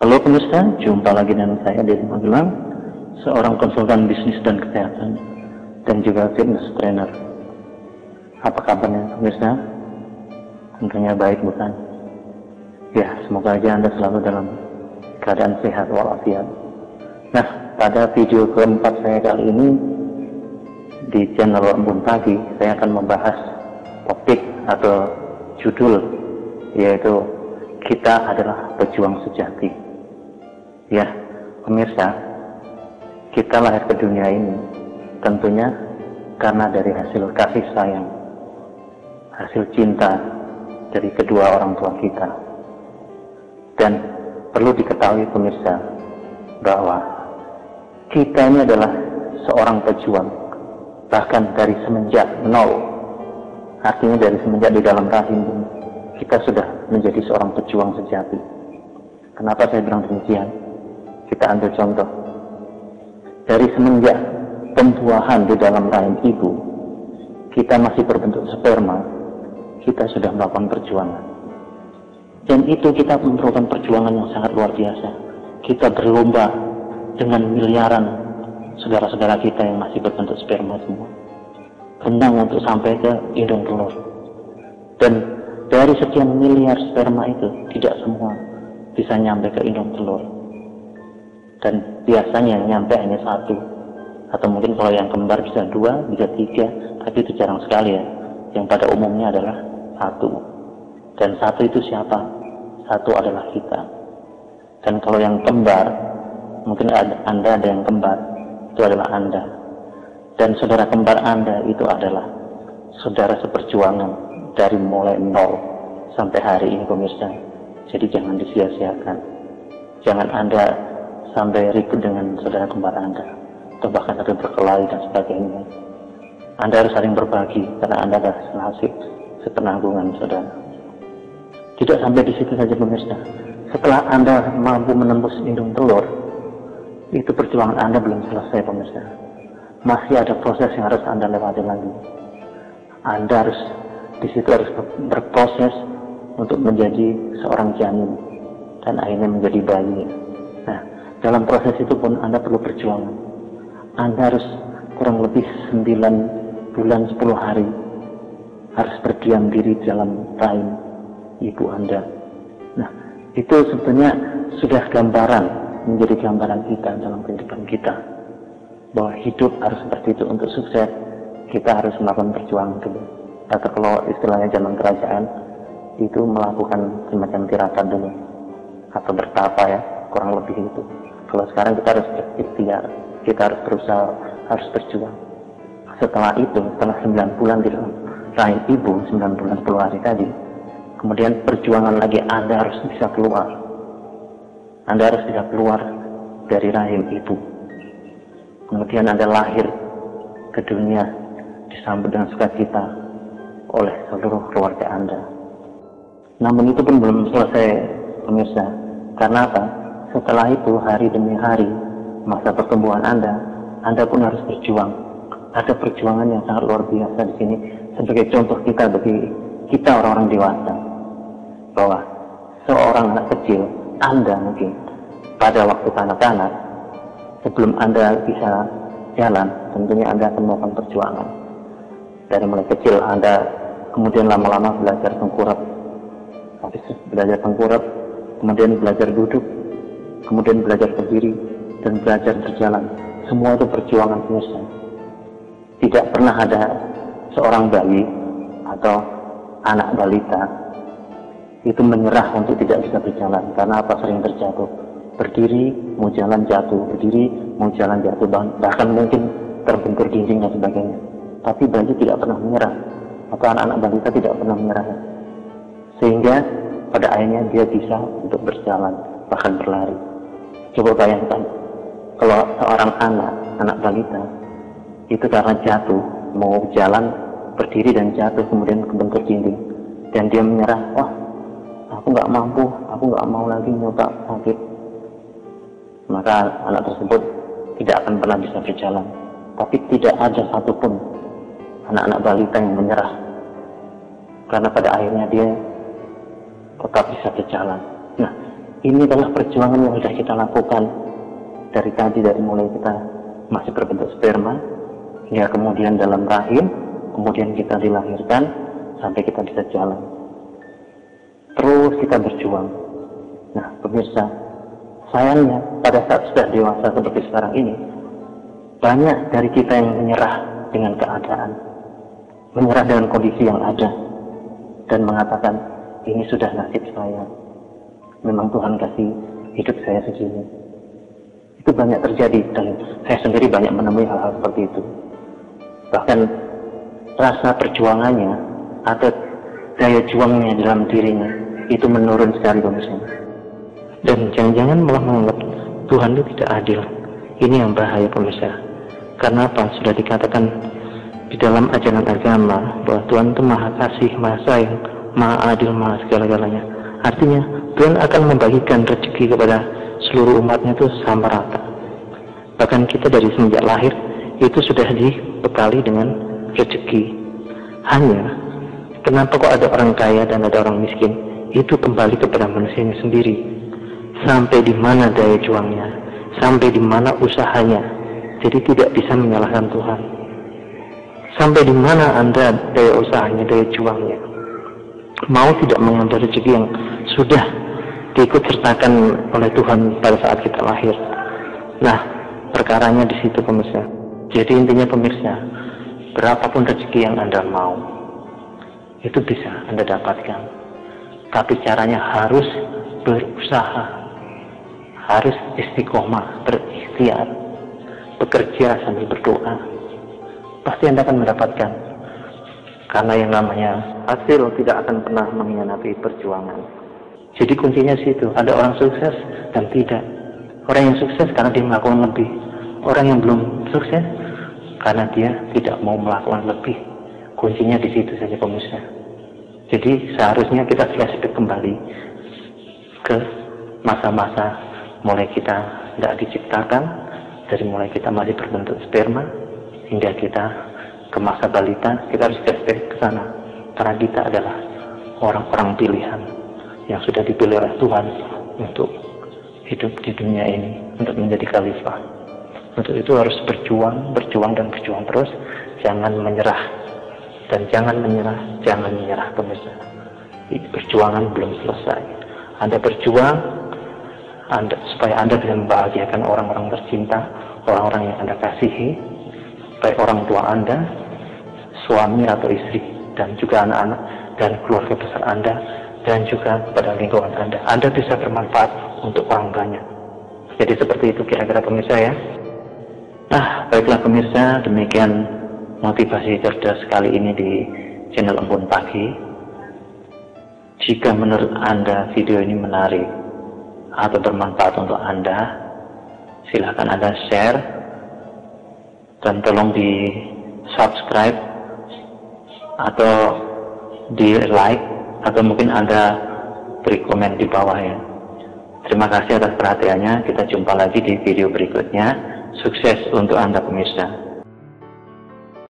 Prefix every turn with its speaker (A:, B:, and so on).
A: Halo pemirsa, jumpa lagi dengan saya Deddy Magelang, seorang konsultan bisnis dan kesehatan dan juga fitness trainer. Apa kabarnya pemirsa? Tentunya baik bukan? Ya, semoga aja Anda selalu dalam keadaan sehat walafiat. Nah, pada video keempat saya kali ini di channel Embun Pagi, saya akan membahas topik atau judul, yaitu kita adalah pejuang sejati. Ya, pemirsa, kita lahir ke dunia ini tentunya karena dari hasil kasih sayang, hasil cinta dari kedua orang tua kita. Dan perlu diketahui pemirsa bahwa kita ini adalah seorang pejuang, bahkan dari semenjak nol, artinya dari semenjak di dalam rahim kita sudah menjadi seorang pejuang sejati. Kenapa saya bilang demikian? Kita ambil contoh. Dari semenjak pembuahan di dalam rahim ibu, kita masih berbentuk sperma, kita sudah melakukan perjuangan. Dan itu kita memerlukan perjuangan yang sangat luar biasa. Kita berlomba dengan miliaran saudara-saudara kita yang masih berbentuk sperma semua. Berjuang untuk sampai ke indung telur. Dan dari sekian miliar sperma itu, tidak semua bisa nyampe ke indung telur. Dan biasanya yang nyampe hanya satu, atau mungkin kalau yang kembar bisa dua, bisa tiga, tapi itu jarang sekali ya. Yang pada umumnya adalah satu. Dan satu itu siapa? Satu adalah kita. Dan kalau yang kembar, mungkin Anda ada yang kembar, itu adalah Anda. Dan saudara kembar Anda itu adalah saudara seperjuangan dari mulai nol sampai hari ini pemirsa. Jadi jangan disia-siakan. Jangan Anda sampai ribut dengan saudara kembar Anda, atau bahkan ada berkelahi dan sebagainya. Anda harus saling berbagi, karena Anda adalah senasib, sepenanggungan saudara. Tidak sampai di situ saja pemirsa. Setelah Anda mampu menembus indung telur, itu perjuangan Anda belum selesai pemirsa. Masih ada proses yang harus Anda lewati lagi. Anda harus di situ harus berproses untuk menjadi seorang janin dan akhirnya menjadi bayi. Nah, dalam proses itu pun Anda perlu perjuangan. Anda harus kurang lebih 9 bulan 10 hari harus berdiam diri dalam rahim ibu Anda. Nah, itu sebetulnya sudah gambaran, menjadi gambaran kita dalam kehidupan kita, bahwa hidup harus seperti itu. Untuk sukses kita harus melakukan perjuangan dulu. Atau kalau istilahnya zaman kerajaan itu melakukan semacam tirakat dulu, atau bertapa ya, kurang lebih itu. Kalau sekarang kita harus berikhtiar, kita harus berusaha, harus berjuang. Setelah itu, setelah 9 bulan di dalam rahim ibu, 9 bulan 10 hari tadi, kemudian perjuangan lagi, Anda harus bisa keluar. Anda harus bisa keluar dari rahim ibu. Kemudian Anda lahir ke dunia, disambut dengan sukacita oleh seluruh keluarga Anda. Namun itu pun belum selesai pemirsa. Karena apa? Setelah itu, hari demi hari, masa pertumbuhan Anda pun harus berjuang. Ada perjuangan yang sangat luar biasa di sini. Sebagai contoh kita bagi kita orang-orang dewasa, bahwa seorang anak kecil, Anda mungkin pada waktu kanak-kanak, sebelum Anda bisa jalan, tentunya Anda akan melakukan perjuangan. Dari mulai kecil Anda kemudian lama-lama belajar tengkurap. Habis belajar tengkurap, kemudian belajar duduk, kemudian belajar berdiri, dan belajar berjalan. Semua itu perjuangan pemirsa. Tidak pernah ada seorang bayi atau anak balita itu menyerah untuk tidak bisa berjalan. Karena apa? Sering terjatuh. Berdiri, mau jalan jatuh. Berdiri, mau jalan jatuh. Bahkan mungkin terbentur dinding dan sebagainya. Tapi bayi tidak pernah menyerah. Atau anak-anak balita tidak pernah menyerah. Sehingga pada akhirnya dia bisa untuk berjalan, bahkan berlari. Coba bayangkan, kalau seorang anak balita, itu karena jatuh, mau jalan, berdiri dan jatuh, kemudian kebentur dinding. Dan dia menyerah, wah, aku nggak mampu, aku nggak mau lagi nyoba, sakit. Maka anak tersebut tidak akan pernah bisa berjalan. Tapi tidak ada satupun anak-anak balita yang menyerah. Karena pada akhirnya dia tetap bisa berjalan. Nah, Ini adalah perjuangan yang sudah kita lakukan dari tadi, dari mulai kita masih berbentuk sperma, hingga kemudian dalam rahim, kemudian kita dilahirkan, sampai kita bisa jalan. Terus kita berjuang. Nah, pemirsa, sayangnya pada saat sudah dewasa seperti sekarang ini, banyak dari kita yang menyerah dengan keadaan, menyerah dengan kondisi yang ada, dan mengatakan, ini sudah nasib saya. Memang Tuhan kasih hidup saya segini. Itu banyak terjadi, dan saya sendiri banyak menemui hal-hal seperti itu. Bahkan rasa perjuangannya atau daya juangnya dalam dirinya itu menurun sekali, pemirsa. Dan jangan-jangan malah menganggap Tuhan itu tidak adil. Ini yang bahaya, pemirsa. Karena apa? Sudah dikatakan di dalam ajaran agama bahwa Tuhan itu maha kasih, maha sayang, maha adil, maha segala-galanya. Artinya Tuhan akan membagikan rezeki kepada seluruh umatnya itu sama rata. Bahkan kita dari semenjak lahir itu sudah dibekali dengan rezeki. Hanya kenapa kok ada orang kaya dan ada orang miskin? Itu kembali kepada manusianya sendiri. Sampai di mana daya juangnya, sampai di mana usahanya. Jadi tidak bisa menyalahkan Tuhan. Sampai di mana Anda daya usahanya, daya juangnya. Mau tidak mengambil rezeki yang sudah diikut sertakan oleh Tuhan pada saat kita lahir. Nah, perkaranya di situ, pemirsa. Jadi intinya, pemirsa, berapapun rezeki yang Anda mau, itu bisa Anda dapatkan. Tapi caranya harus berusaha, harus istiqomah, berikhtiar, bekerja sambil berdoa. Pasti Anda akan mendapatkan. Karena yang namanya hasil tidak akan pernah mengkhianati perjuangan. Jadi kuncinya situ. Ada orang sukses dan tidak. Orang yang sukses karena dia melakukan lebih. Orang yang belum sukses karena dia tidak mau melakukan lebih. Kuncinya di situ saja, pemirsa. Jadi seharusnya kita flashback kembali ke masa-masa mulai kita tidak diciptakan, dari mulai kita masih berbentuk sperma hingga kita ke masa balita. Kita harus flashback ke sana, karena kita adalah orang-orang pilihan yang sudah dipilih oleh Tuhan untuk hidup di dunia ini, untuk menjadi khalifah. Untuk itu harus berjuang dan berjuang terus. Jangan menyerah. Dan jangan menyerah, pemirsa. Perjuangan belum selesai. Anda berjuang supaya Anda bisa membahagiakan orang-orang tercinta, orang-orang yang Anda kasihi, baik orang tua Anda, suami atau istri, dan juga anak-anak dan keluarga besar Anda, dan juga pada lingkungan Anda. Anda bisa bermanfaat untuk orang banyak. Jadi seperti itu kira-kira, pemirsa, ya. Nah, baiklah pemirsa, demikian motivasi cerdas kali ini di channel Embun Pagi. Jika menurut Anda video ini menarik atau bermanfaat untuk Anda, silahkan Anda share dan tolong di subscribe atau di like, atau mungkin Anda beri komen di bawah, ya. Terima kasih atas perhatiannya. Kita jumpa lagi di video berikutnya. Sukses untuk Anda, pemirsa.